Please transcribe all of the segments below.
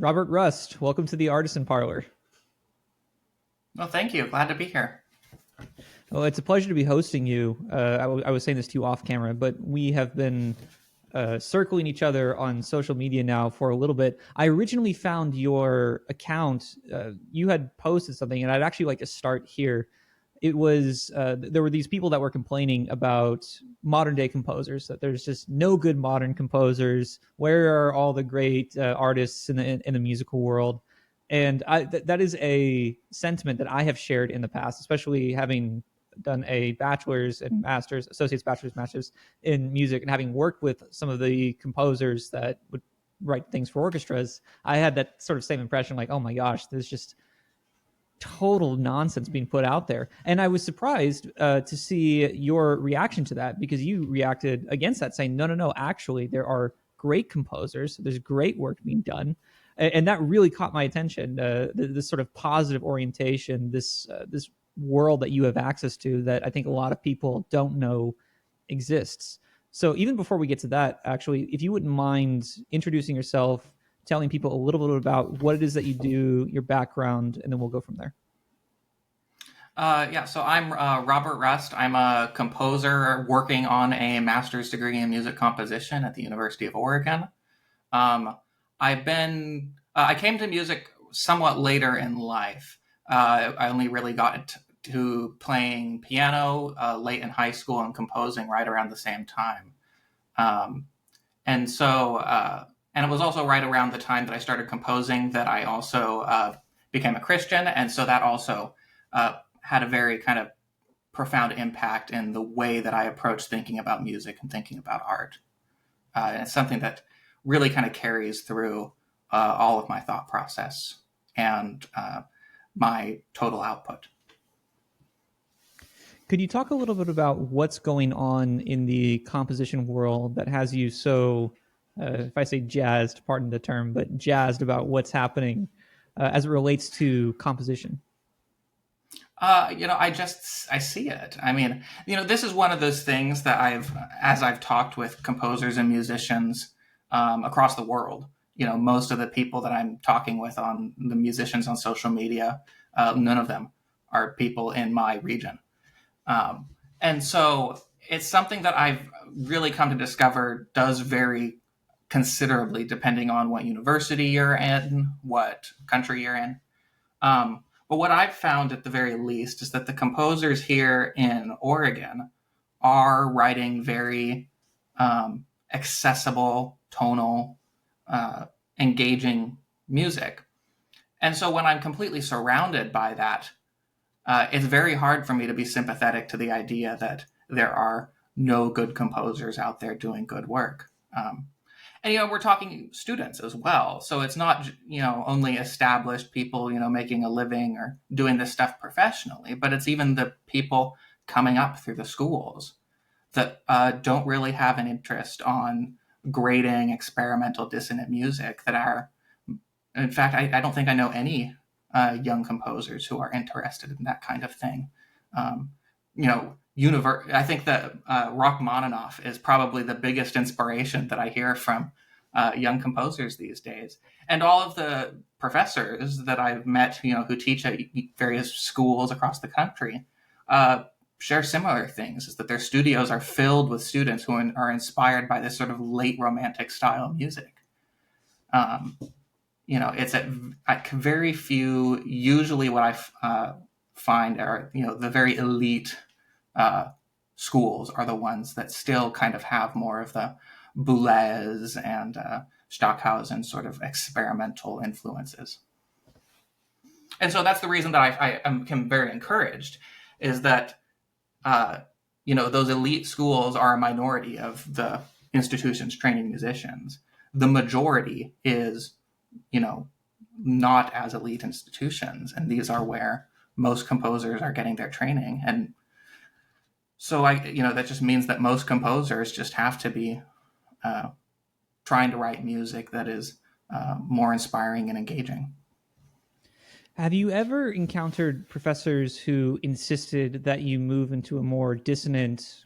Robert Rust, welcome to the Artisan Parlor. Well, thank you. Glad to be here. Well, it's a pleasure to be hosting you. I was saying this to you off camera, but we have been circling each other on social media now for a little bit. I originally found your account. You had posted something, and I'd actually like to start here. It was there were these people that were complaining about modern day composers, that there's just no good modern composers. Where are all the great artists in the musical world? And that is a sentiment that I have shared in the past, especially having done a bachelor's and master's, associate's, bachelor's, master's in music, and having worked with some of the composers that would write things for orchestras. I had that sort of same impression, like, oh my gosh, there's just total nonsense being put out there. And I was surprised to see your reaction to that, because you reacted against that, saying, no, actually, there are great composers. There's great work being done. And that really caught my attention. This sort of positive orientation, this world that you have access to that I think a lot of people don't know exists. So even before we get to that, actually, if you wouldn't mind introducing yourself, telling people a little bit about what it is that you do, your background, and then we'll go from there. So I'm Robert Rust. I'm a composer working on a master's degree in music composition at the University of Oregon. Um, I came to music somewhat later in life. I only really got to playing piano late in high school and composing right around the same time. Um, and so, and it was also right around the time that I started composing that I also became a Christian. And so that also had a very kind of profound impact in the way that I approach thinking about music and thinking about art. And it's something that really kind of carries through all of my thought process and my total output. Could you talk a little bit about what's going on in the composition world that has you so, if I say jazzed, pardon the term, but jazzed about what's happening as it relates to composition? I see it. I mean, this is one of those things that as I've talked with composers and musicians across the world, most of the people that I'm talking with on the musicians on social media, none of them are people in my region. And so it's something that I've really come to discover does vary considerably depending on what university you're in, what country you're in. But what I've found at the very least is that the composers here in Oregon are writing very accessible, tonal, engaging music. And so when I'm completely surrounded by that, it's very hard for me to be sympathetic to the idea that there are no good composers out there doing good work. And we're talking students as well, so it's not only established people making a living or doing this stuff professionally, but it's even the people coming up through the schools that don't really have an interest on grading experimental dissonant music. That are, in fact, I don't think I know any young composers who are interested in that kind of thing. I think that Rachmaninoff is probably the biggest inspiration that I hear from young composers these days. And all of the professors that I've met, who teach at various schools across the country, share similar things, is that their studios are filled with students who are inspired by this sort of late romantic style music. It's at very few, usually what I find are, the very elite schools are the ones that still kind of have more of the Boulez and Stockhausen sort of experimental influences. And so that's the reason that I am very encouraged, is that, those elite schools are a minority of the institutions training musicians. The majority is, not as elite institutions. And these are where most composers are getting their training. And so that just means that most composers just have to be trying to write music that is more inspiring and engaging. Have you ever encountered professors who insisted that you move into a more dissonant,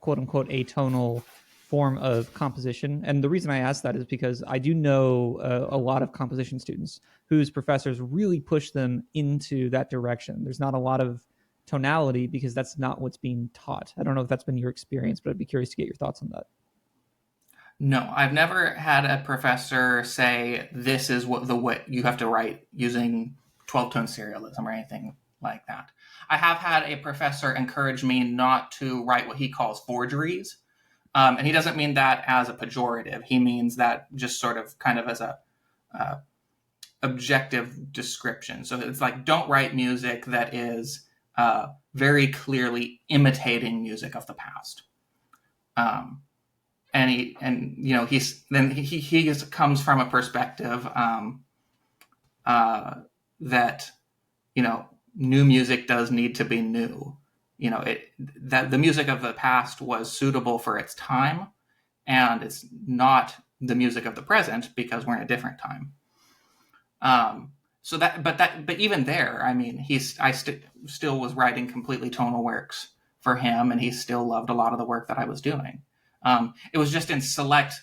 quote unquote, atonal form of composition. And the reason I ask that is because I do know a lot of composition students whose professors really push them into that direction. There's not a lot of tonality because that's not what's being taught. I don't know if that's been your experience, but I'd be curious to get your thoughts on that. No, I've never had a professor say this is what the way you have to write using 12-tone serialism or anything like that. I have had a professor encourage me not to write what he calls forgeries. And he doesn't mean that as a pejorative. He means that just sort of kind of as a objective description. So it's like, don't write music that is very clearly imitating music of the past. He comes from a perspective that, new music does need to be new. That the music of the past was suitable for its time, and it's not the music of the present because we're in a different time. But even there, I mean, still was writing completely tonal works for him, and he still loved a lot of the work that I was doing. It was just in select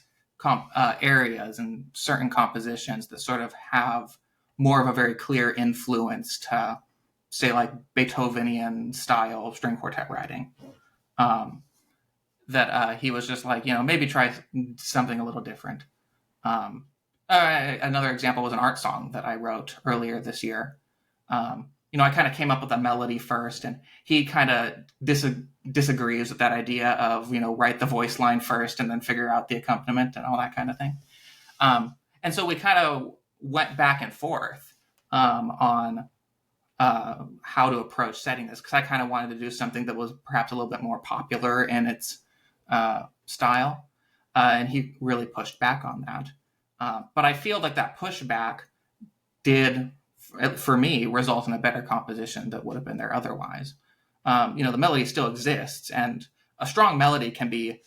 areas and certain compositions that sort of have more of a very clear influence to, say, like Beethovenian style string quartet writing. That he was just like, maybe try something a little different. Another example was an art song that I wrote earlier this year. I kind of came up with a melody first, and he kind of disagrees with that idea of, write the voice line first and then figure out the accompaniment and all that kind of thing. And so we kind of went back and forth on how to approach setting this, because I kind of wanted to do something that was perhaps a little bit more popular in its style. And he really pushed back on that. But I feel like that pushback did, for me, result in a better composition that would have been there otherwise. The melody still exists, and a strong melody can be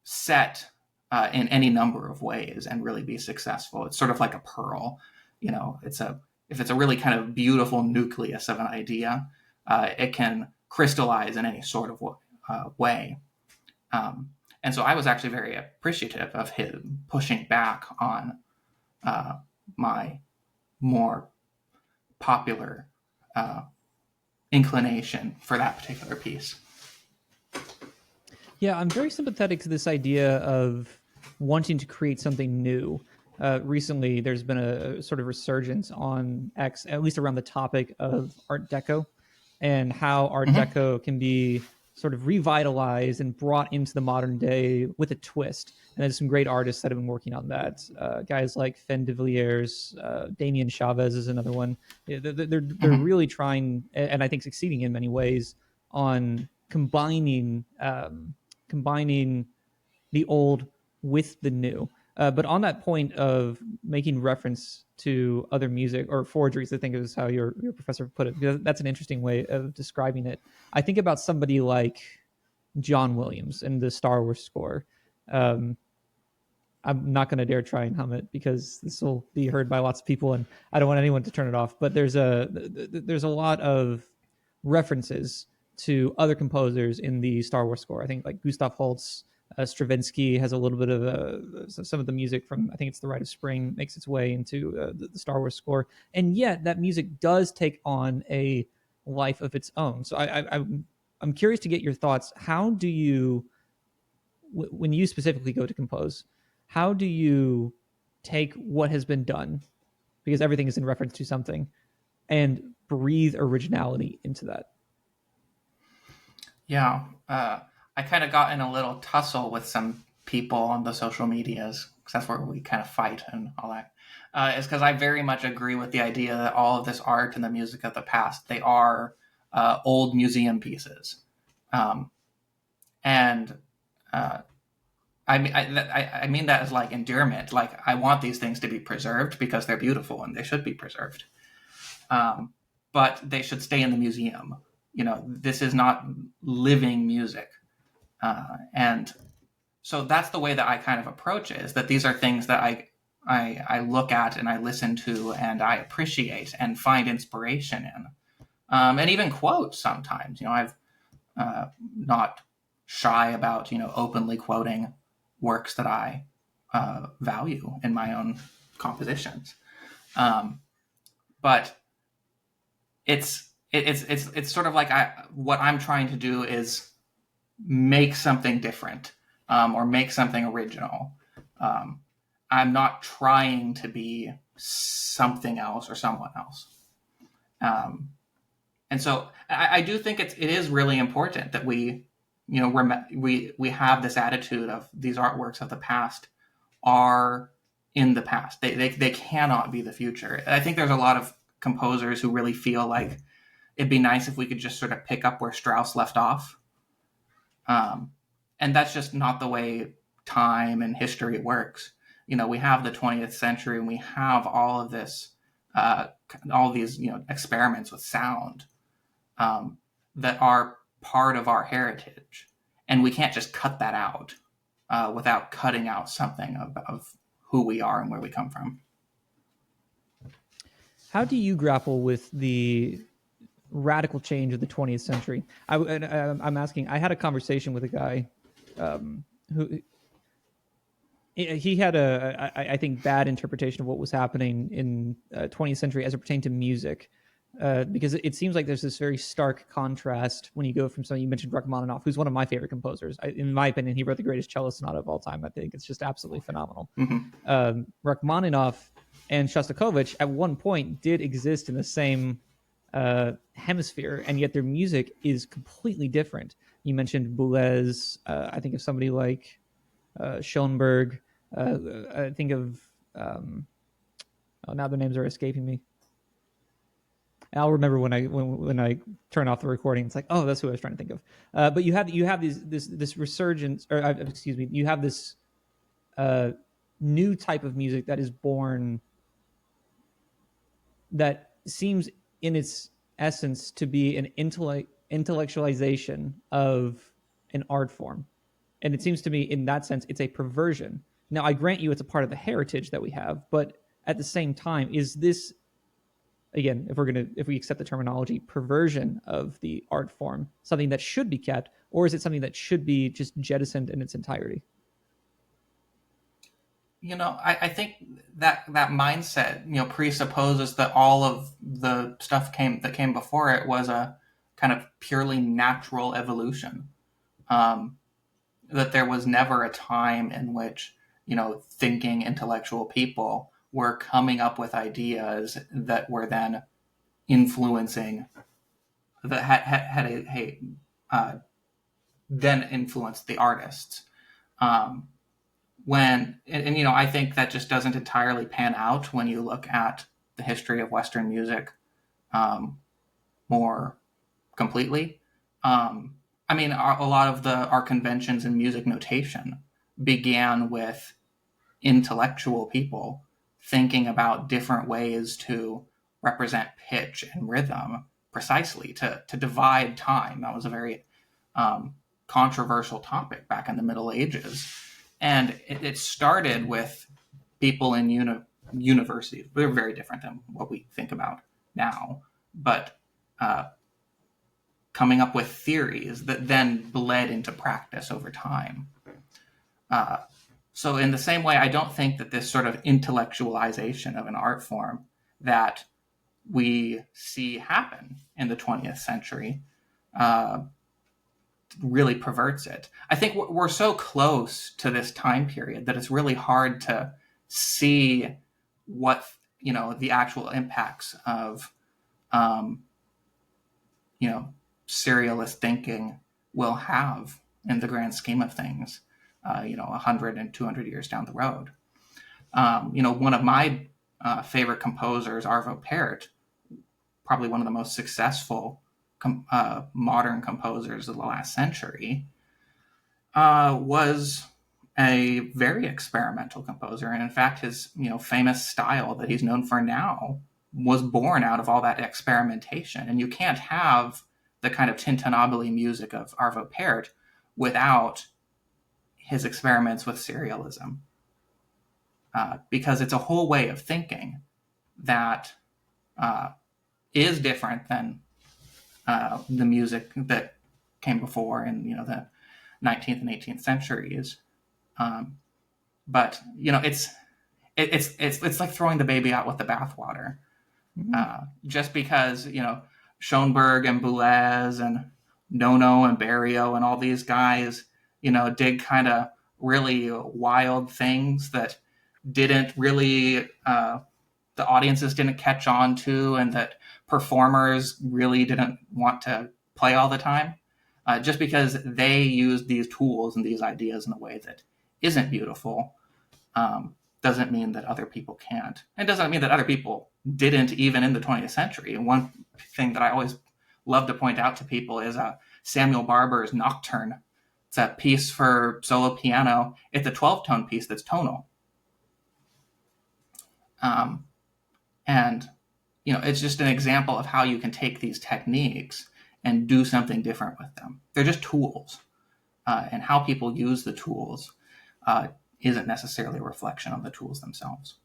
set in any number of ways and really be successful. It's sort of like a pearl. If it's a really kind of beautiful nucleus of an idea, it can crystallize in any sort of way. And so I was actually very appreciative of him pushing back on my more popular inclination for that particular piece. Yeah, I'm very sympathetic to this idea of wanting to create something new. Recently, there's been a sort of resurgence on X, at least around the topic of Art Deco, and how Art Deco can be sort of revitalized and brought into the modern day with a twist. And there's some great artists that have been working on that. Guys like Fen de Villiers, Damien Chavez is another one. They're really trying, and I think succeeding in many ways, on combining the old with the new. But on that point of making reference to other music, or forgeries, I think is how your professor put it, because that's an interesting way of describing it. I think about somebody like John Williams in the Star Wars score. I'm not going to dare try and hum it because this will be heard by lots of people, and I don't want anyone to turn it off. But there's a lot of references to other composers in the Star Wars score. I think like Gustav Holst, Stravinsky has a little bit of some of the music from, I think it's The Rite of Spring, makes its way into the Star Wars score. And yet that music does take on a life of its own. So I'm curious to get your thoughts. How do you, when you specifically go to compose, how do you take what has been done, because everything is in reference to something, and breathe originality into that? Yeah. I kind of got in a little tussle with some people on the social medias, because that's where we kind of fight and all that. Is because I very much agree with the idea that all of this art and the music of the past, they are old museum pieces. I mean that as like endearment. Like, I want these things to be preserved because they're beautiful and they should be preserved. But they should stay in the museum. This is not living music. And so that's the way that I kind of approach it, is that these are things that I look at and I listen to and I appreciate and find inspiration in, and even quote sometimes. I've not shy about, openly quoting works that I value in my own compositions. But it's sort of like what I'm trying to do is make something different, or make something original. I'm not trying to be something else or someone else. And so I do think it is really important that we have this attitude of these artworks of the past are in the past. They cannot be the future. I think there's a lot of composers who really feel like it'd be nice if we could just sort of pick up where Strauss left off. And that's just not the way time and history works. We have the 20th century and we have all of this, all these, experiments with sound that are part of our heritage. And we can't just cut that out without cutting out something of who we are and where we come from. How do you grapple with the radical change of the 20th century? I'm asking, I had a conversation with a guy who he had I think, bad interpretation of what was happening in 20th century as it pertained to music. Because it seems like there's this very stark contrast when you go from something. You mentioned Rachmaninoff, who's one of my favorite composers. In my opinion, he wrote the greatest cello sonata of all time. I think it's just absolutely phenomenal. Mm-hmm. Rachmaninoff and Shostakovich at one point did exist in the same hemisphere, and yet their music is completely different. You mentioned Boulez. I think of somebody like Schoenberg. I think of now the names are escaping me. I'll remember when I turn off the recording. It's like, oh, that's who I was trying to think of. But you have this resurgence, or excuse me, you have this new type of music that is born that seems in its essence to be an intellectualization of an art form. And it seems to me in that sense, it's a perversion. Now, I grant you it's a part of the heritage that we have, but at the same time, is this, again, if we accept the terminology, perversion of the art form, something that should be kept, or is it something that should be just jettisoned in its entirety? I think that mindset, presupposes that all of the stuff that came before it was a kind of purely natural evolution. That there was never a time in which, thinking intellectual people were coming up with ideas that were then influencing, that then influenced the artists. I think that just doesn't entirely pan out when you look at the history of Western music more completely. A lot of our conventions in music notation began with intellectual people thinking about different ways to represent pitch and rhythm precisely to divide time. That was a very controversial topic back in the Middle Ages. And it started with people in universities. They're very different than what we think about now. But coming up with theories that then bled into practice over time. So in the same way, I don't think that this sort of intellectualization of an art form that we see happen in the 20th century really perverts it. I think we're so close to this time period that it's really hard to see what, the actual impacts of, serialist thinking will have in the grand scheme of things, 100 and 200 years down the road. One of my favorite composers, Arvo Pärt, probably one of the most successful modern composers of the last century, was a very experimental composer. And in fact, his famous style that he's known for now was born out of all that experimentation. And you can't have the kind of tintinnabuli music of Arvo Pärt without his experiments with serialism, because it's a whole way of thinking that is different than the music that came before, and 19th and 18th centuries. But it's like throwing the baby out with the bathwater. Just because Schoenberg and Boulez and Nono and Barrio and all these guys did kind of really wild things that didn't really the audiences didn't catch on to, and that performers really didn't want to play all the time. Just because they used these tools and these ideas in a way that isn't beautiful, doesn't mean that other people can't. It doesn't mean that other people didn't even in the 20th century. And one thing that I always love to point out to people is Samuel Barber's Nocturne. It's a piece for solo piano. It's a 12-tone piece that's tonal. And it's just an example of how you can take these techniques and do something different with them. They're just tools. And how people use the tools isn't necessarily a reflection of the tools themselves.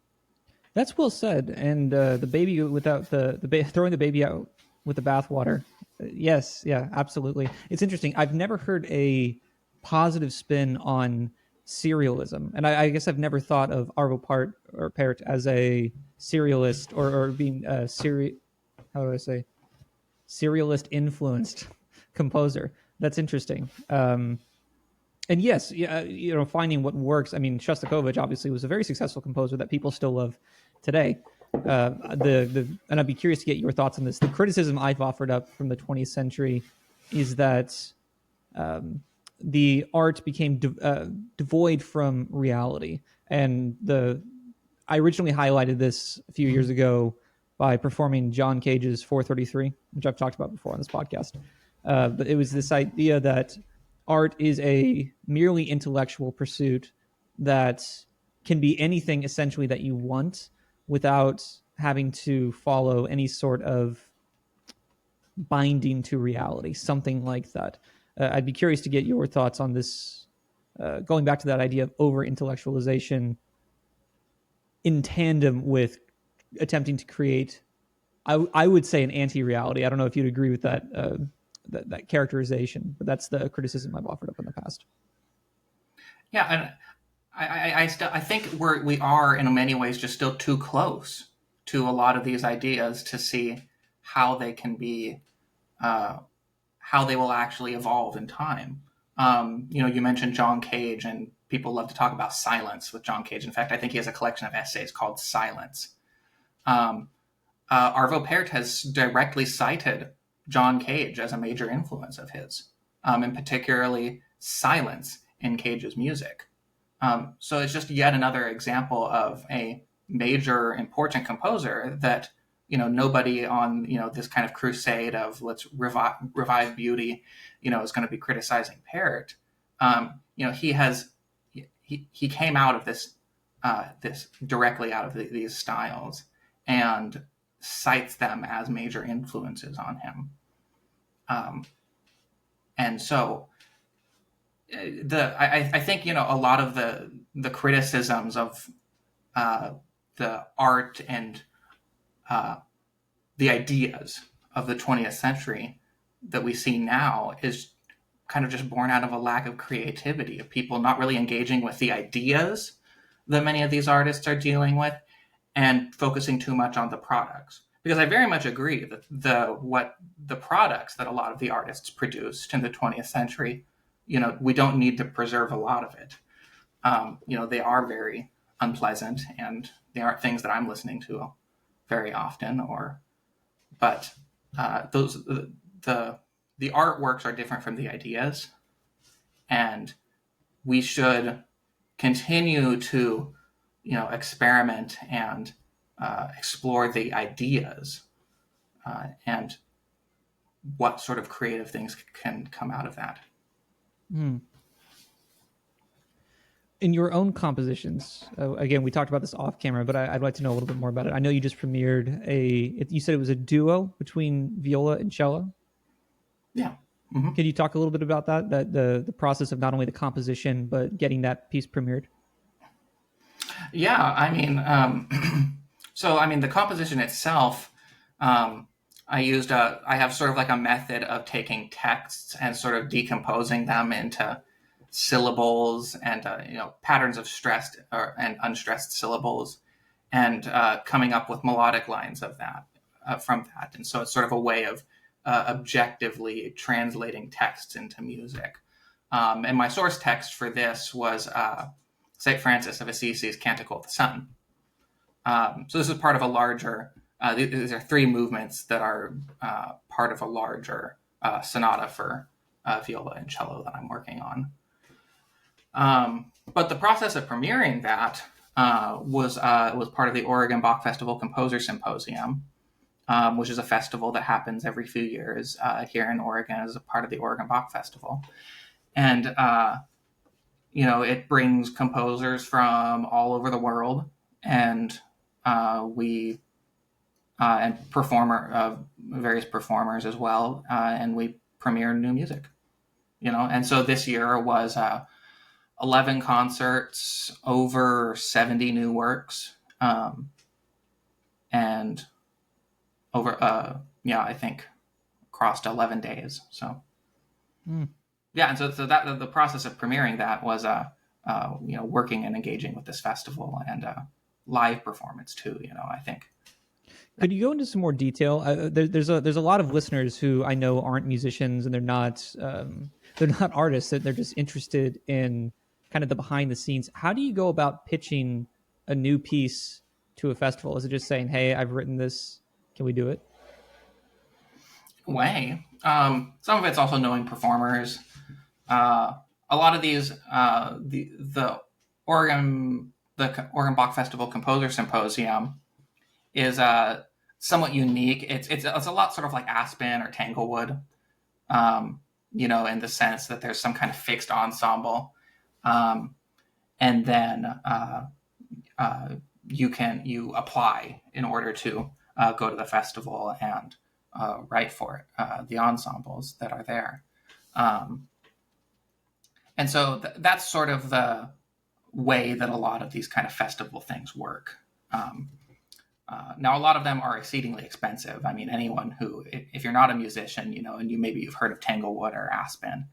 That's well said. And the baby without throwing the baby out with the bathwater. Yes, yeah, absolutely. It's interesting. I've never heard a positive spin on serialism, and I guess I've never thought of Arvo Pärt as a serialist or being a serialist influenced composer. That's interesting. And yes, finding what works. I mean, Shostakovich obviously was a very successful composer that people still love today. And I'd be curious to get your thoughts on this. The criticism I've offered up from the 20th century is that the art became devoid from reality. And I originally highlighted this a few years ago by performing John Cage's 433, which I've talked about before on this podcast. But it was this idea that art is a merely intellectual pursuit that can be anything essentially that you want without having to follow any sort of binding to reality, something like that. I'd be curious to get your thoughts on this, going back to that idea of over-intellectualization in tandem with attempting to create, I would say, an anti-reality. I don't know if you'd agree with that that characterization, but that's the criticism I've offered up in the past. Yeah, and I think we are in many ways just still too close to a lot of these ideas to see how they can be, how they will actually evolve in time. You mentioned John Cage, and people love to talk about silence with John Cage. In fact, I think he has a collection of essays called Silence. Arvo Pärt has directly cited John Cage as a major influence of his, and particularly silence in Cage's music. So it's just yet another example of a major important composer that nobody on this kind of crusade of let's revive beauty is going to be criticizing Pärt. He came out of this directly out of these styles and cites them as major influences on him. And so I think a lot of the criticisms of the art and the ideas of the 20th century that we see now is kind of just born out of a lack of creativity, of people not really engaging with the ideas that many of these artists are dealing with and focusing too much on the products. Because I very much agree that the products that a lot of the artists produced in the 20th century, we don't need to preserve a lot of it. They are very unpleasant, and they aren't things that I'm listening to very often. But the artworks are different from the ideas, and we should continue to experiment and explore the ideas and what sort of creative things can come out of that. In your own compositions, again, we talked about this off camera, but I'd like to know a little bit more about it. I know you just premiered you said it was a duo between viola and cello. Yeah. Mm-hmm. Can you talk a little bit about that the process of not only the composition, but getting that piece premiered? Yeah, I mean, the composition itself, I have sort of like a method of taking texts and sort of decomposing them into syllables and patterns of stressed and unstressed syllables, and coming up with melodic lines of that from that. And so it's sort of a way of objectively translating texts into music. And my source text for this was St. Francis of Assisi's Canticle of the Sun. So this is part of a larger, these are three movements that are part of a larger sonata for viola and cello that I'm working on. But the process of premiering that was part of the Oregon Bach Festival Composer Symposium, which is a festival that happens every few years here in Oregon as a part of the Oregon Bach Festival. And, it brings composers from all over the world, and and various performers as well, and we premiere new music, And so this year was 11 concerts, over 70 new works, and over, I think crossed 11 days. So, yeah. And so that the process of premiering that was, working and engaging with this festival and live performance too, I think. Could you go into some more detail? There's a lot of listeners who I know aren't musicians, and they're not artists. That they're just interested in kind of the behind the scenes. How do you go about pitching a new piece to a festival? Is it just saying, "Hey, I've written this. Can we do it?" Way. Some of it's also knowing performers. A lot of these, the Oregon Bach Festival Composer Symposium is somewhat unique. It's a lot sort of like Aspen or Tanglewood, in the sense that there's some kind of fixed ensemble, and then you apply in order to go to the festival and write for it, the ensembles that are there. And so that's sort of the way that a lot of these kind of festival things work. Now, a lot of them are exceedingly expensive. I mean, anyone who, if you're not a musician, and you've heard of Tanglewood or Aspen,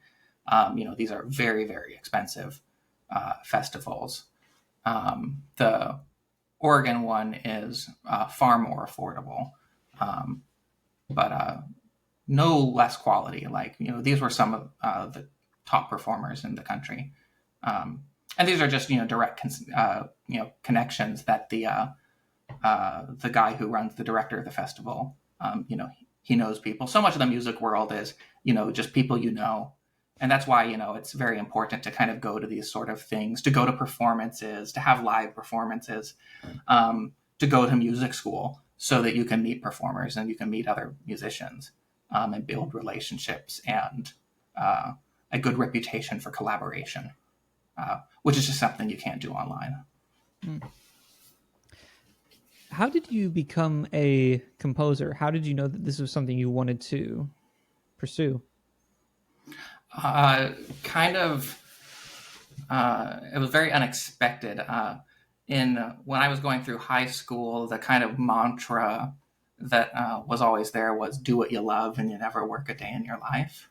these are very, very expensive festivals. The Oregon one is far more affordable, but no less quality. Like, these were some of the top performers in the country. And these are just, direct, connections that the guy who runs, the director of the festival, he knows people. So much of the music world is, just people, and that's why, it's very important to kind of go to these sort of things, to go to performances, to have live performances, to go to music school so that you can meet performers and you can meet other musicians, and build relationships and a good reputation for collaboration, which is just something you can't do online. How did you become a composer? How did you know that this was something you wanted to pursue? It was very unexpected. When I was going through high school, the kind of mantra that was always there was do what you love and you never work a day in your life.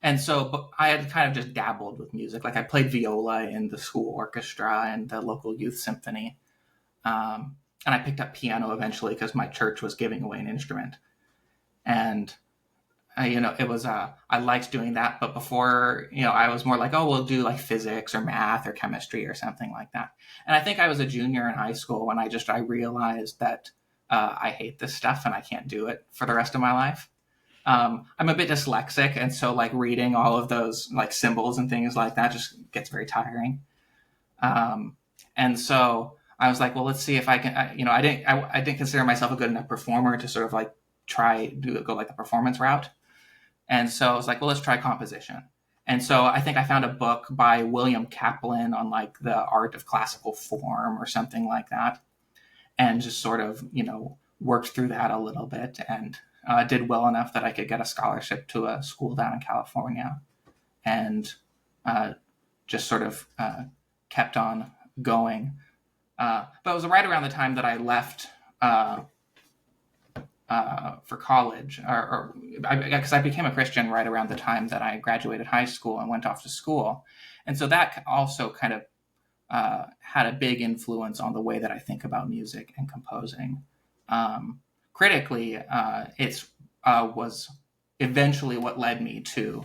And so but I had kind of just dabbled with music. Like I played viola in the school orchestra and the local youth symphony. And I picked up piano eventually because my church was giving away an instrument. And, it was, I liked doing that. But before, I was more like, oh, we'll do like physics or math or chemistry or something like that. And I think I was a junior in high school when I realized that I hate this stuff and I can't do it for the rest of my life. I'm a bit dyslexic. And so like reading all of those like symbols and things like that just gets very tiring. And so I was like, well, let's see if I can, I didn't consider myself a good enough performer to sort of like go like the performance route. And so I was like, well, let's try composition. And so I think I found a book by William Kaplan on like the art of classical form or something like that. And just sort of, worked through that a little bit and did well enough that I could get a scholarship to a school down in California and just sort of kept on going. But it was right around the time that I left for college, or because I became a Christian right around the time that I graduated high school and went off to school, and so that also kind of had a big influence on the way that I think about music and composing. Critically, it was eventually what led me to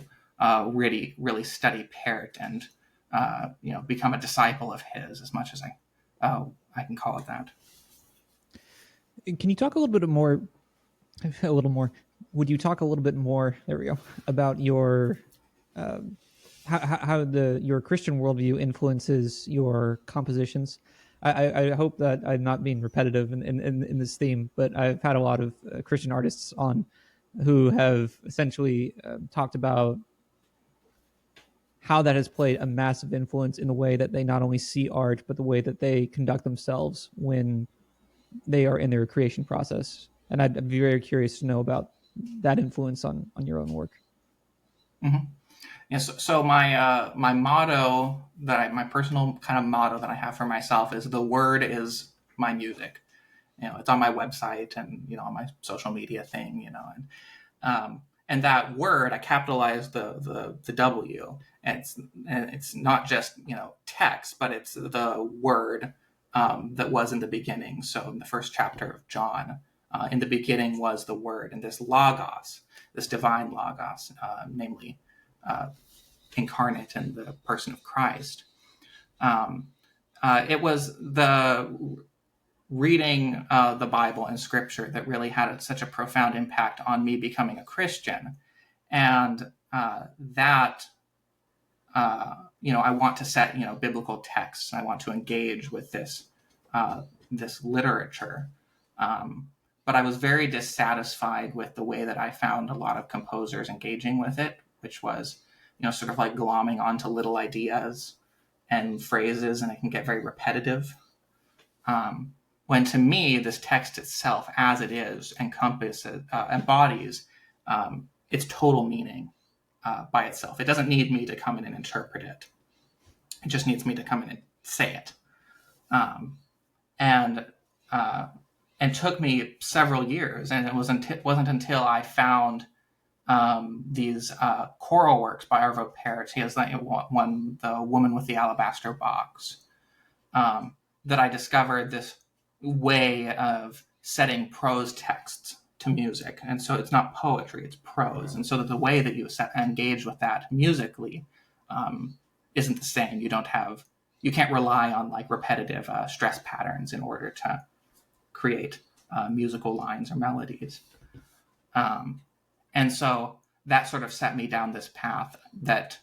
really study Pärt and become a disciple of his, as much as I can call it that. Can you talk a little bit more? A little more. Would you talk a little bit more? There we go. About your how your Christian worldview influences your compositions. I hope that I'm not being repetitive in this theme, but I've had a lot of Christian artists on who have essentially talked about how that has played a massive influence in the way that they not only see art, but the way that they conduct themselves when they are in their creation process. And I'd be very curious to know about that influence on your own work. Mm-hmm. Yes. So my motto my personal kind of motto that I have for myself is the word is my music. It's on my website and on my social media thing. And that word I capitalized the W. And it's not just text, but it's the word that was in the beginning. So in the first chapter of John, in the beginning was the word, and this logos, this divine logos, namely incarnate in the person of Christ. It was the reading the Bible and Scripture that really had such a profound impact on me becoming a Christian, and that I want to set biblical texts. I want to engage with this literature. But I was very dissatisfied with the way that I found a lot of composers engaging with it, which was, sort of like glomming onto little ideas and phrases, and it can get very repetitive. When to me, this text itself, as it is, embodies its total meaning by itself. It doesn't need me to come in and interpret it. It just needs me to come in and say it. And took me several years, and it wasn't until I found these choral works by Arvo Pärt. He has one, The Woman with the Alabaster Box, that I discovered this way of setting prose texts to music. And so it's not poetry, it's prose. And so that the way that you engage with that musically isn't the same. You can't rely on like repetitive stress patterns in order to create musical lines or melodies. And so that sort of set me down this path that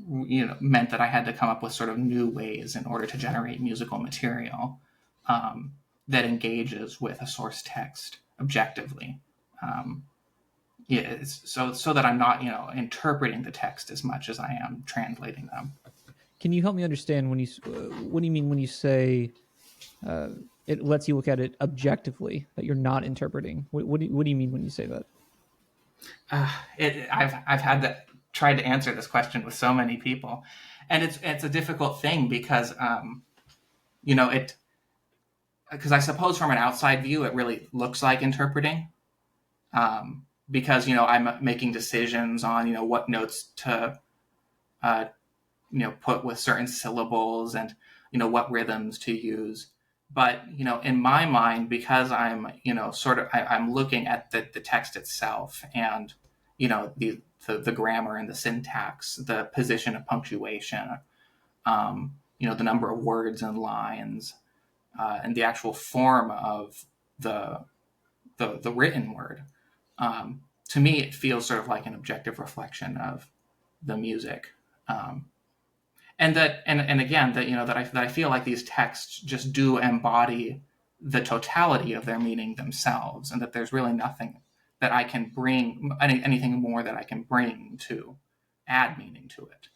meant that I had to come up with sort of new ways in order to generate musical material that engages with a source text objectively. So that I'm not interpreting the text as much as I am translating them. Can you help me understand what do you mean when you say it lets you look at it objectively, that you're not interpreting? What do you mean when you say that? I've had tried to answer this question with so many people, and it's a difficult thing because because I suppose from an outside view it really looks like interpreting, because I'm making decisions on what notes to put with certain syllables and what rhythms to use. But in my mind, because I'm I'm looking at the text itself, and the grammar and the syntax, the position of punctuation, the number of words and lines, and the actual form of the written word. To me, it feels sort of like an objective reflection of the music. And again, that I feel like these texts just do embody the totality of their meaning themselves, and that there's really nothing that I can bring, anything more that I can bring to add meaning to it.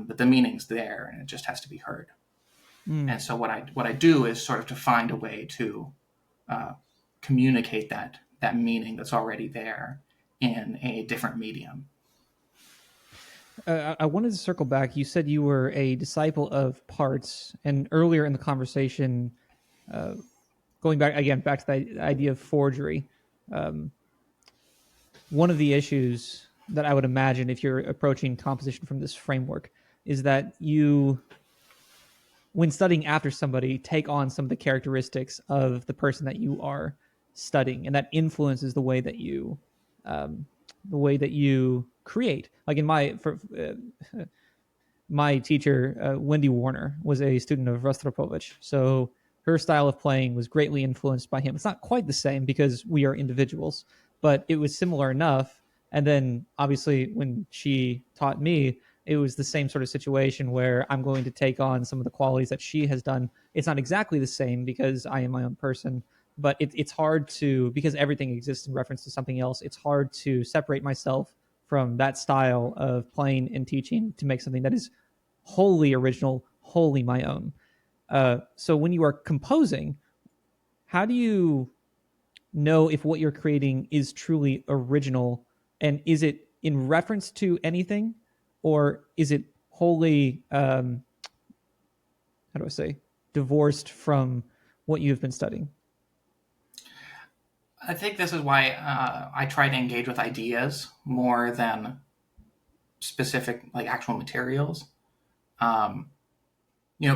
But the meaning's there, and it just has to be heard. And so what I do is sort of to find a way to communicate that meaning that's already there in a different medium. I wanted to circle back. You said you were a disciple of Pärt's, and earlier in the conversation, going back to the idea of forgery, one of the issues that I would imagine if you're approaching composition from this framework is that you, when studying after somebody, take on some of the characteristics of the person that you are studying, and that influences the way that you create. Like in my teacher, Wendy Warner, was a student of Rostropovich, so her style of playing was greatly influenced by him. It's not quite the same because we are individuals, but it was similar enough. And then obviously when she taught me, it was the same sort of situation where I'm going to take on some of the qualities that she has done. It's not exactly the same because I am my own person, but it's hard to, because everything exists in reference to something else, it's hard to separate myself from that style of playing and teaching to make something that is wholly original, wholly my own. So when you are composing, how do you know if what you're creating is truly original, and is it in reference to anything, or is it wholly, how do I say, divorced from what you've been studying? I think this is why I try to engage with ideas more than specific, like, actual materials.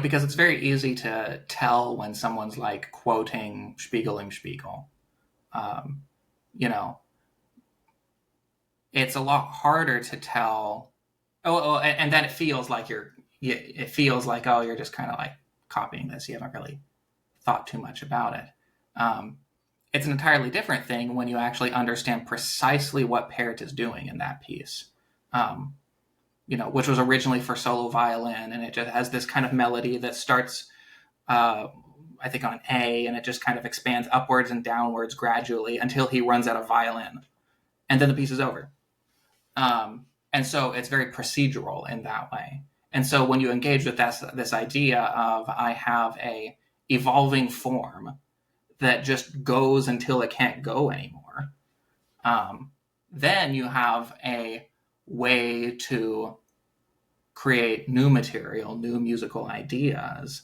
Because it's very easy to tell when someone's like quoting Spiegel im Spiegel. It's a lot harder to tell. And then it feels like you're just kind of like copying this. You haven't really thought too much about it. It's an entirely different thing when you actually understand precisely what Pärt is doing in that piece. Which was originally for solo violin, and it just has this kind of melody that starts, I think, on A, and it just kind of expands upwards and downwards gradually until he runs out of violin, and then the piece is over. And so it's very procedural in that way. And so when you engage with this idea of I have a evolving form that just goes until it can't go anymore, then you have a way to create new material, new musical ideas,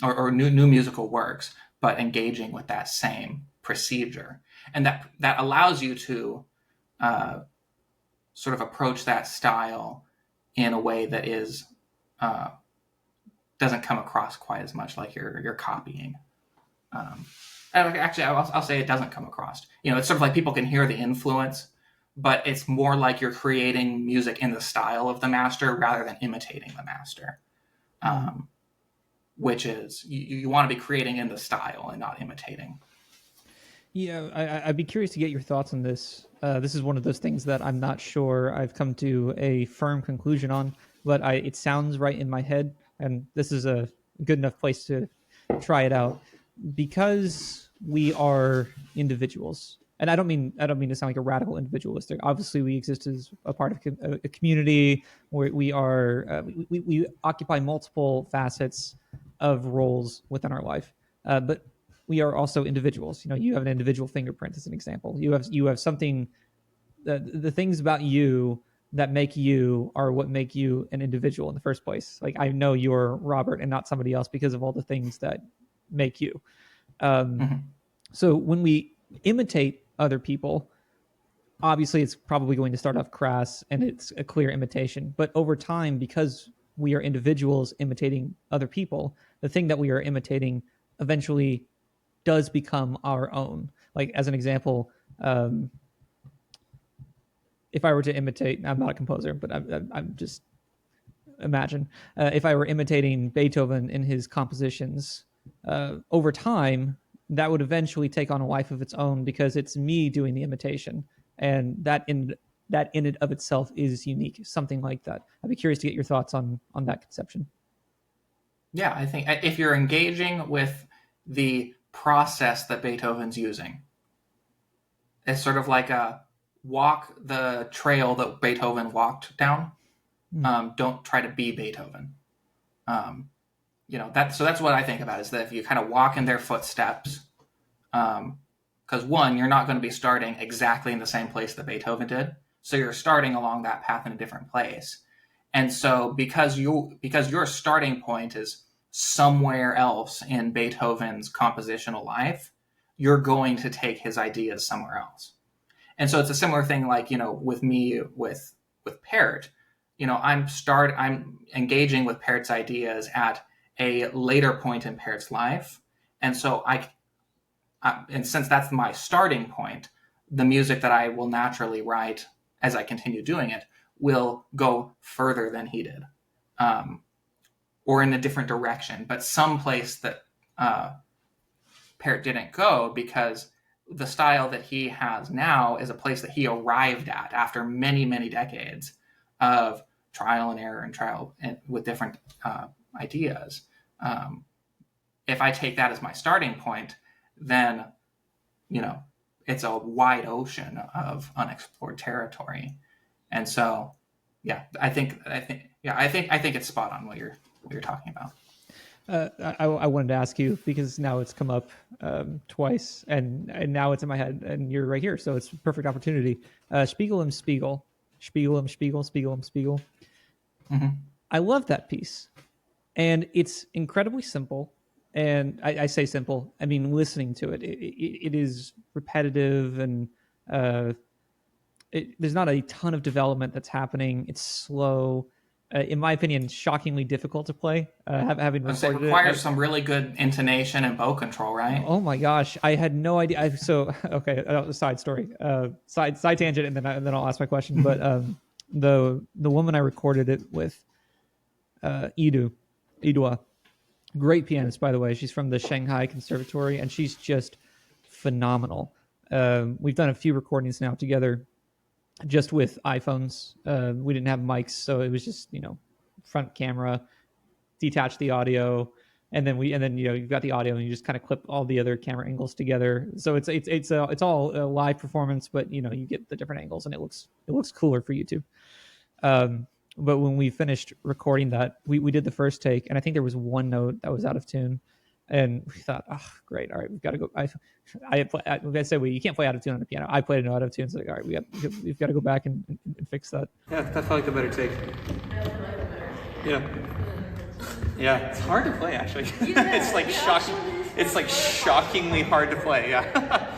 or new musical works, but engaging with that same procedure. And that allows you to sort of approach that style in a way that is doesn't come across quite as much like you're copying. Actually, I'll say it doesn't come across. It's sort of like people can hear the influence, but it's more like you're creating music in the style of the master rather than imitating the master. Which is, you want to be creating in the style and not imitating. Yeah, I'd be curious to get your thoughts on this. This is one of those things that I'm not sure I've come to a firm conclusion on, but it sounds right in my head, and this is a good enough place to try it out. Because we are individuals, and I don't mean to sound like a radical individualistic. Obviously, we exist as a part of a community where we occupy multiple facets of roles within our life, but we are also individuals. You have an individual fingerprint as an example. You have something. The things about you that make you are what make you an individual in the first place. Like, I know you're Robert and not somebody else because of all the things that make you. So when we imitate other people, obviously it's probably going to start off crass and it's a clear imitation. But over time, because we are individuals imitating other people, the thing that we are imitating eventually does become our own. Like, as an example, if I were to imitate, I'm not a composer, but I'm just imagine if I were imitating Beethoven in his compositions, over time, that would eventually take on a life of its own because it's me doing the imitation, and that in and of itself is unique. Something like that. I'd be curious to get your thoughts on that conception. Yeah, I think if you're engaging with the process that Beethoven's using, it's sort of like a walk the trail that Beethoven walked down. Don't try to be Beethoven. That's what I think about, is that if you kind of walk in their footsteps, because one, you're not going to be starting exactly in the same place that Beethoven did, so you're starting along that path in a different place, and so because your starting point is somewhere else in Beethoven's compositional life, you're going to take his ideas somewhere else. And so it's a similar thing, like, with me, with Pärt, I'm engaging with Pärt's ideas at a later point in Pärt's life. And so and since that's my starting point, the music that I will naturally write as I continue doing it will go further than he did, or in a different direction, but someplace that Pärt didn't go, because the style that he has now is a place that he arrived at after many, many decades of trial and error and with different ideas. If I take that as my starting point, then, it's a wide ocean of unexplored territory. And so, yeah, I think it's spot on what you're talking about. I wanted to ask you, because now it's come up twice, and now it's in my head, and you're right here, so it's a perfect opportunity. Spiegel im Spiegel, Spiegel im Spiegel, Spiegel im Spiegel. Mm-hmm. I love that piece, and it's incredibly simple. And I say simple, I mean, listening to it, it is repetitive, and there's not a ton of development that's happening. It's slow. In my opinion, shockingly difficult to play. Having recorded it requires some really good intonation and bow control, right? Oh my gosh, I had no idea. Okay, side story, side tangent, and then I'll ask my question. But the woman I recorded it with, Idua, great pianist, by the way. She's from the Shanghai Conservatory, and she's just phenomenal. We've done a few recordings now together, just with iPhones. We didn't have mics, so it was just front camera, detach the audio, and then you've got the audio, and you just kind of clip all the other camera angles together. So it's all a live performance, but you get the different angles, and it looks cooler for YouTube. But when we finished recording that, we did the first take, and I think there was one note that was out of tune, and we thought, oh, great, all right, we've got to go. I said, you can't play out of tune on the piano. I played a note out of tune, so all right, we've got to go back and fix that. Yeah, that felt like a better take. Yeah, it's hard to play, actually. It's like shocking. It's like shockingly hard to play. Yeah.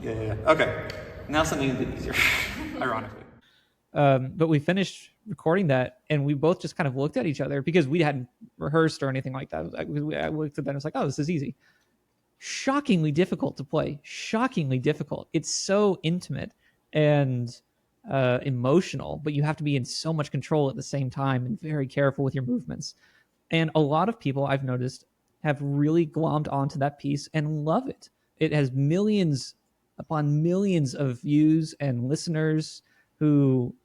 Yeah. Okay, now something a bit easier, ironically. But we finished recording that, and we both just kind of looked at each other, because we hadn't rehearsed or anything like that. I looked at that and was like, oh, this is easy. Shockingly difficult to play. Shockingly difficult. It's so intimate and emotional, but you have to be in so much control at the same time and very careful with your movements. And a lot of people, I've noticed, have really glommed onto that piece and love it. It has millions upon millions of views and listeners who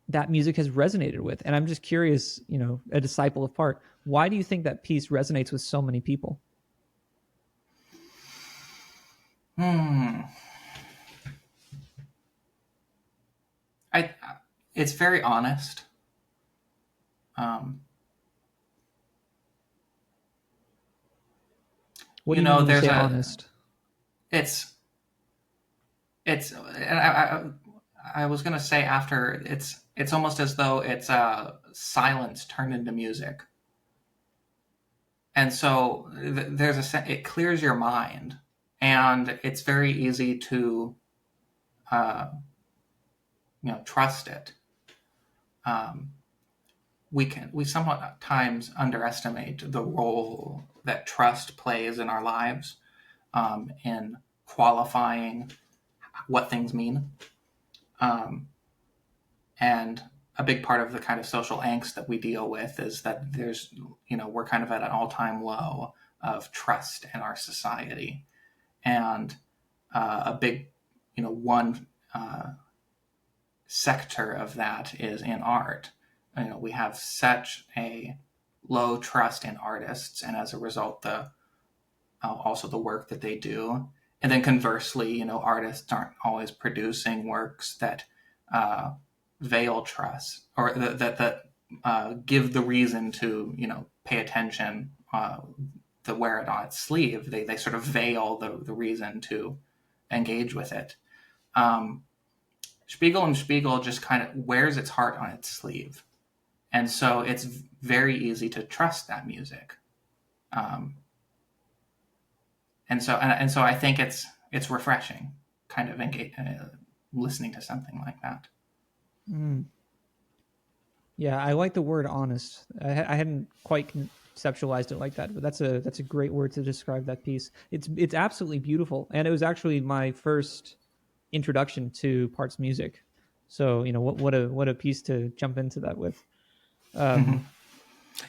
that music has resonated with. And I'm just curious, a disciple of Pärt, why do you think that piece resonates with so many people? It's very honest. What do you mean when you say honest? It's and I was going to say after, it's almost as though it's silence turned into music. And so it clears your mind, and it's very easy to trust it. We sometimes underestimate the role that trust plays in our lives, in qualifying what things mean. And a big part of the kind of social angst that we deal with is that we're kind of at an all-time low of trust in our society. And a big, one sector of that is in art. We have such a low trust in artists, and as a result, also the work that they do. And then conversely, artists aren't always producing works that veil trust, or that give the reason to pay attention, to wear it on its sleeve. They sort of veil the reason to engage with it. Spiegel im Spiegel just kind of wears its heart on its sleeve. And so it's very easy to trust that music. And so I think it's refreshing, kind of listening to something like that. Yeah, I like the word honest. I hadn't quite conceptualized it like that, but that's a great word to describe that piece. It's absolutely beautiful, and it was actually my first introduction to Part's music. So what a piece to jump into that with.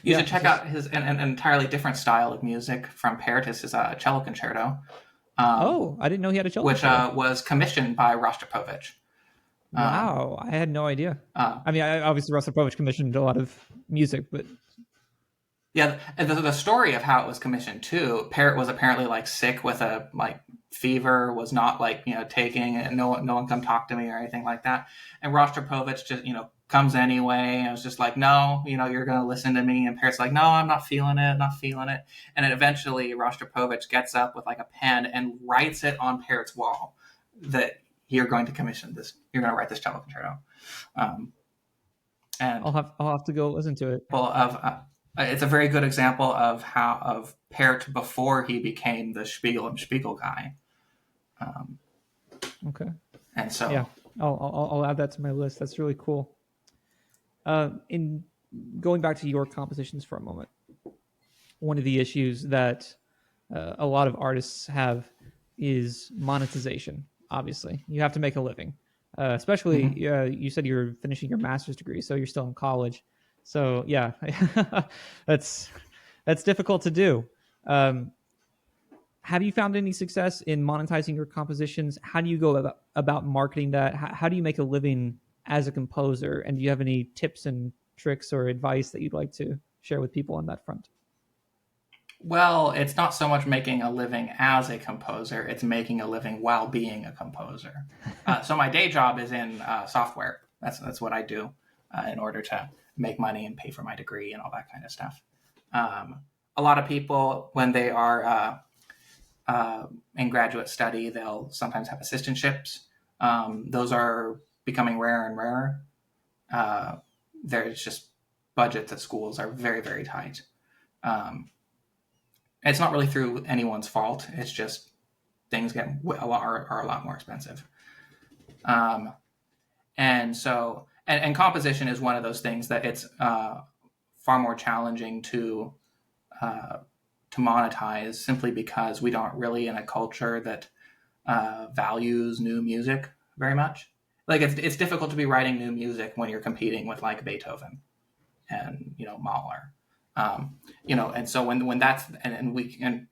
You should check out his an entirely different style of music from Pärt, his cello concerto. I didn't know he had a cello which concerto. Was commissioned by Rostropovich. Wow, I had no idea. I mean, obviously Rostropovich commissioned a lot of music, but yeah, the story of how it was commissioned too. Pärt was apparently like sick with a fever, was not taking it. No one come talk to me or anything like that. And Rostropovich just comes anyway. And it was just like, no, you're going to listen to me. And Pärt's like, no, I'm not feeling it, And then eventually Rostropovich gets up with like a pen and writes it on Pärt's wall that you're going to commission this. You're going to write this cello concerto. And I'll have to go listen to it. Well, it's a very good example of Pärt before he became the Spiegel guy. Okay. And so yeah, I'll add that to my list. That's really cool. In going back to your compositions for a moment, one of the issues that a lot of artists have is monetization. Obviously, you have to make a living. Especially, you said you're finishing your master's degree, so you're still in college. So yeah, that's difficult to do. Have you found any success in monetizing your compositions? How do you go about marketing that? How do you make a living as a composer? And do you have any tips and tricks or advice that you'd like to share with people on that front? Well, it's not so much making a living as a composer, it's making a living while being a composer. So my day job is in software. That's what I do in order to make money and pay for my degree and all that kind of stuff. A lot of people, when they are in graduate study, they'll sometimes have assistantships. Those are becoming rarer and rarer. There's just budgets at schools are very, very tight. It's not really through anyone's fault. It's just things are a lot more expensive. And so, and composition is one of those things that it's far more challenging to monetize, simply because we don't really in a culture that values new music very much. Like it's difficult to be writing new music when you're competing with like Beethoven and Mahler. And so when that's and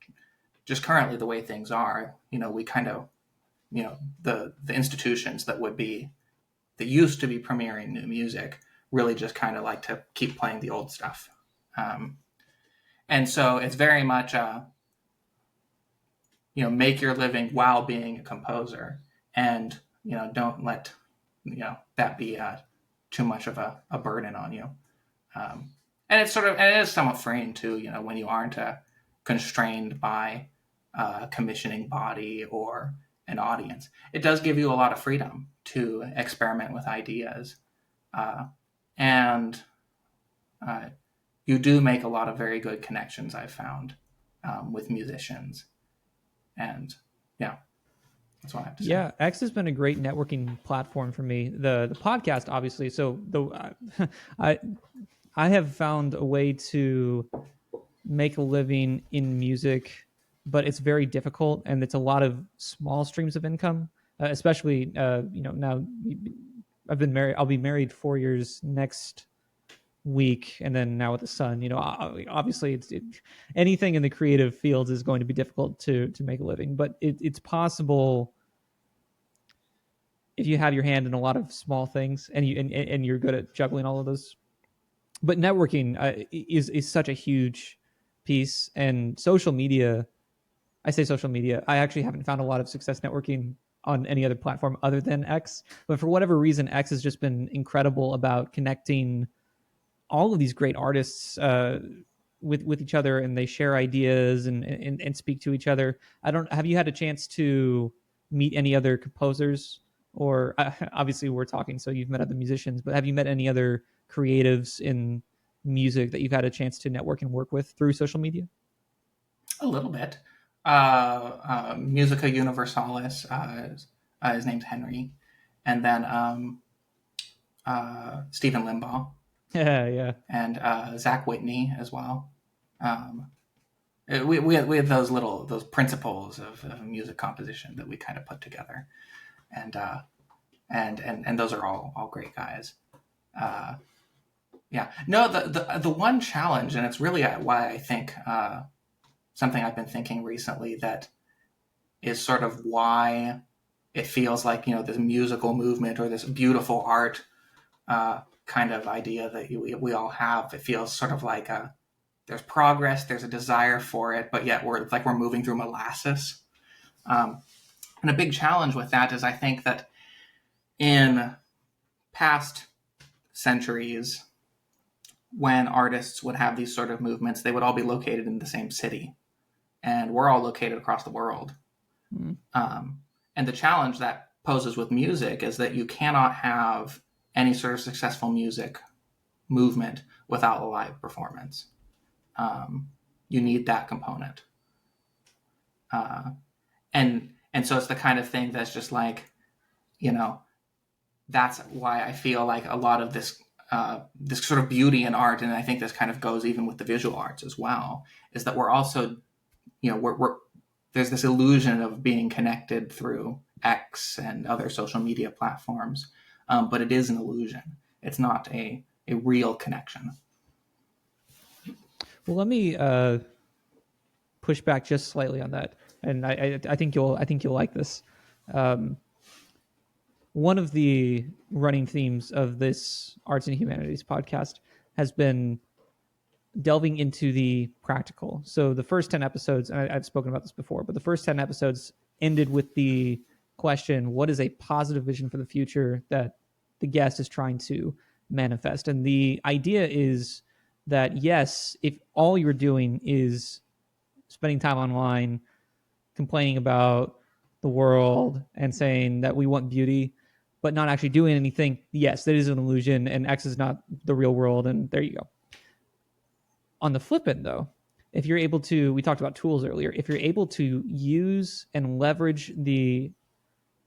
just currently the way things are, we kind of, the institutions that used to be premiering new music really just kind of like to keep playing the old stuff. And so it's very much, make your living while being a composer, and, don't let, that be too much of a burden on you. And it is somewhat freeing too, when you aren't constrained by a commissioning body or an audience. It does give you a lot of freedom to experiment with ideas. And you do make a lot of very good connections, I've found, with musicians. And yeah, that's what I have to say. Yeah, X has been a great networking platform for me. The podcast, obviously. So I have found a way to make a living in music, but it's very difficult, and it's a lot of small streams of income. Especially, now I've been married. I'll be married 4 years next week, and then now with a son. Obviously, anything in the creative fields is going to be difficult to make a living, but it's possible if you have your hand in a lot of small things, and you're good at juggling all of those. But networking is such a huge piece, and social media. I say social media. I actually haven't found a lot of success networking on any other platform other than X. But for whatever reason, X has just been incredible about connecting all of these great artists with each other, and they share ideas and speak to each other. Have you had a chance to meet any other composers or obviously we're talking, so you've met other musicians, but have you met any other creatives in music that you've had a chance to network and work with through social media? A little bit. Musica Universalis, his name's Henry, and then Stephen Limbaugh. Yeah. And Zach Whitney as well. We had those principles of music composition that we kind of put together, and those are all great guys. Yeah. No, the one challenge, and it's really why I think something I've been thinking recently that is sort of why it feels like, this musical movement or this beautiful art kind of idea that we all have. It feels sort of like there's progress, there's a desire for it, but yet we're moving through molasses. And a big challenge with that is I think that in past centuries, when artists would have these sort of movements, they would all be located in the same city. And we're all located across the world. Mm. And the challenge that poses with music is that you cannot have any sort of successful music movement without a live performance. You need that component. And so it's the kind of thing that's just like, that's why I feel like a lot of this sort of beauty in art, and I think this kind of goes even with the visual arts as well, is that we're also, there's this illusion of being connected through X and other social media platforms, but it is an illusion. It's not a real connection. Well, let me push back just slightly on that, and I think you'll like this. One of the running themes of this Arts and Humanities podcast has been delving into the practical. So the first 10 episodes, and I've spoken about this before, but the first 10 episodes ended with the question, what is a positive vision for the future that the guest is trying to manifest? And the idea is that, yes, if all you're doing is spending time online, complaining about the world and saying that we want beauty, but not actually doing anything, yes, that is an illusion, and X is not the real world, and there you go. On the flip end, though, if you're able to, we talked about tools earlier, if you're able to use and leverage the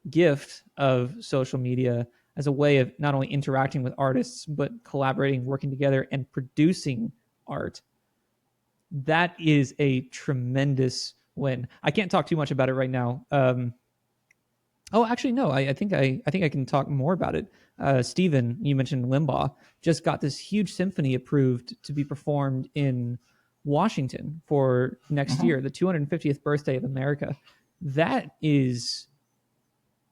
gift of social media as a way of not only interacting with artists, but collaborating, working together, and producing art, that is a tremendous win. I can't talk too much about it right now. Actually, no. I think I can talk more about it. Stephen, you mentioned Limbaugh, just got this huge symphony approved to be performed in Washington for next year, the 250th birthday of America. That is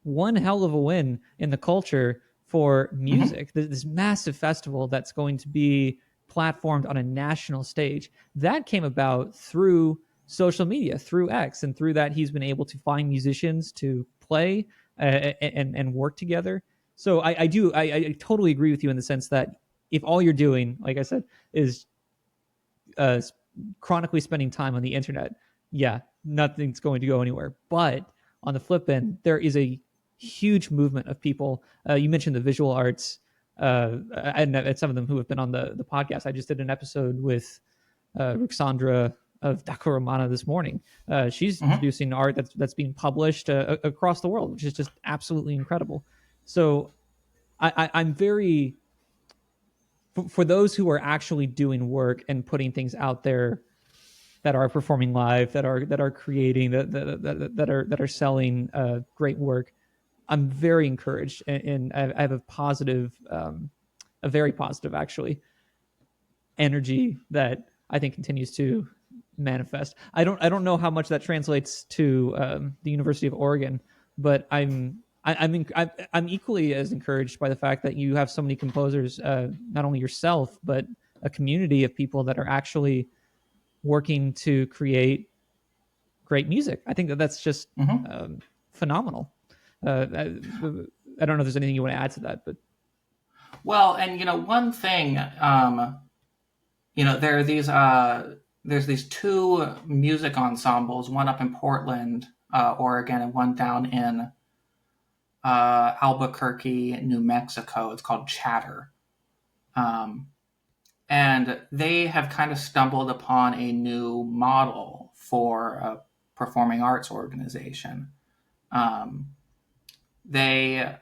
one hell of a win in the culture for music. This massive festival that's going to be platformed on a national stage. That came about through social media, through X, and through that he's been able to find musicians to play and work together. So I totally agree with you in the sense that if all you're doing, like I said, is chronically spending time on the internet, yeah, nothing's going to go anywhere. But on the flip end, there is a huge movement of people. You mentioned the visual arts, and some of them who have been on the podcast. I just did an episode with Ruxandra of Deco Romana this morning. She's producing art that's being published across the world, which is just absolutely incredible. So I'm very, for those who are actually doing work and putting things out there that are performing live, that are creating, that are selling great work, I'm very encouraged, and I have a very positive actually energy that I think continues to manifest. I don't know how much that translates to the University of Oregon, but I'm equally as encouraged by the fact that you have so many composers, not only yourself, but a community of people that are actually working to create great music. I think that's just phenomenal. I don't know if there's anything you want to add to that, but well, and one thing, there are these there's these two music ensembles, one up in Portland, Oregon, and one down in Albuquerque, New Mexico. It's called Chatter. And they have kind of stumbled upon a new model for a performing arts organization. They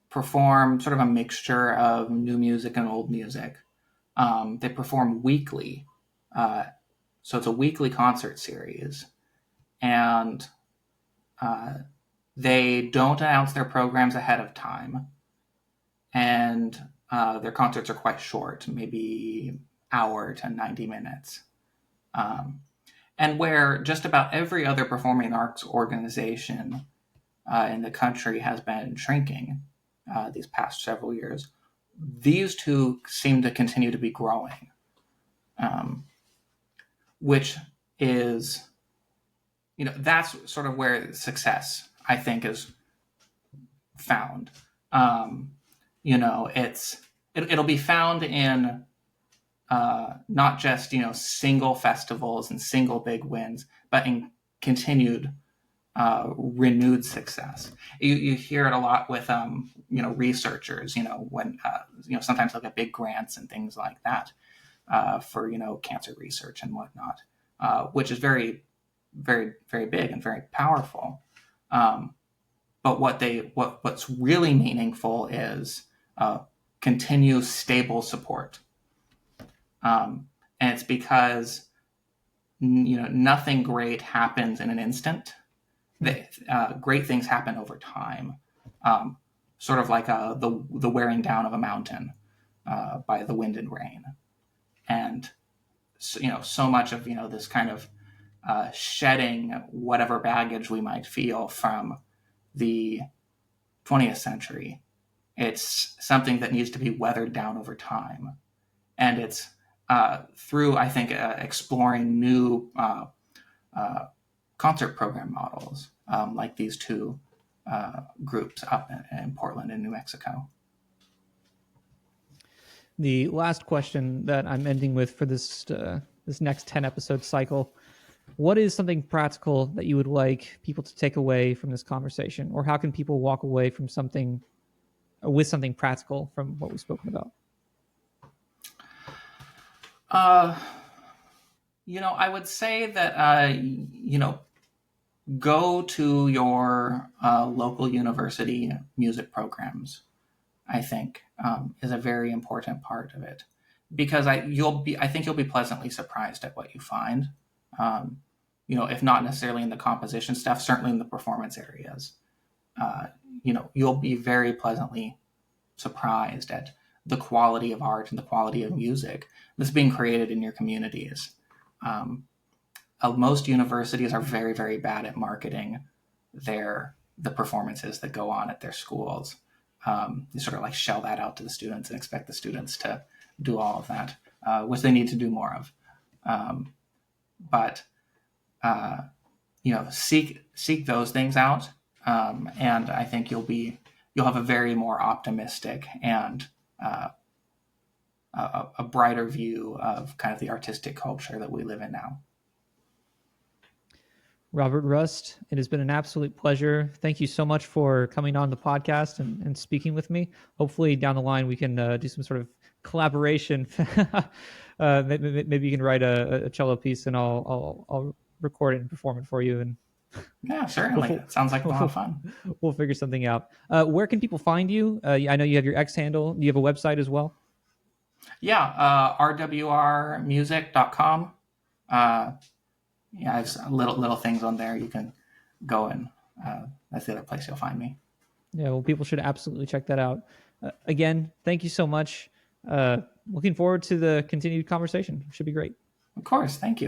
perform sort of a mixture of new music and old music. They perform weekly. So it's a weekly concert series. And they don't announce their programs ahead of time. And their concerts are quite short, maybe hour to 90 minutes. And where just about every other performing arts organization in the country has been shrinking these past several years, these two seem to continue to be growing, which is, that's sort of where success, I think, is found. It'll be found in not just single festivals and single big wins, but in continued renewed success. You hear it a lot with researchers. When sometimes they'll get big grants and things like that for cancer research and whatnot, which is very, very, very big and very powerful. But what's really meaningful is continuous stable support. And it's because nothing great happens in an instant. Great things happen over time, sort of like the wearing down of a mountain by the wind and rain. And so much of this kind of shedding whatever baggage we might feel from the 20th century, it's something that needs to be weathered down over time. And it's through, I think, exploring new concert program models like these two groups up in Portland and New Mexico. The last question that I'm ending with for this next 10 episode cycle: what is something practical that you would like people to take away from this conversation, or how can people walk away from something with something practical from what we've spoken about? I would say that go to your local university music programs, I think, is a very important part of it, because I think you'll be pleasantly surprised at what you find. If not necessarily in the composition stuff, certainly in the performance areas. You'll be very pleasantly surprised at the quality of art and the quality of music that's being created in your communities. Most universities are very, very bad at marketing the performances that go on at their schools. They sort of like shell that out to the students and expect the students to do all of that, which they need to do more of. But seek those things out, and I think you'll have a very more optimistic and a brighter view of kind of the artistic culture that we live in now. Robert Rust, it has been an absolute pleasure. Thank you so much for coming on the podcast and speaking with me. Hopefully down the line we can do some sort of collaboration. Maybe you can write a cello piece and I'll record it and perform it for you. And yeah, certainly. It sounds like a lot of fun. We'll figure something out. Where can people find you? I know you have your X handle. Do you have a website as well? Yeah, rwrmusic.com. I have little things on there. You can go and that's the other place you'll find me. Yeah, well, people should absolutely check that out. Again, thank you so much. Looking forward to the continued conversation. It should be great. Of course. Thank you.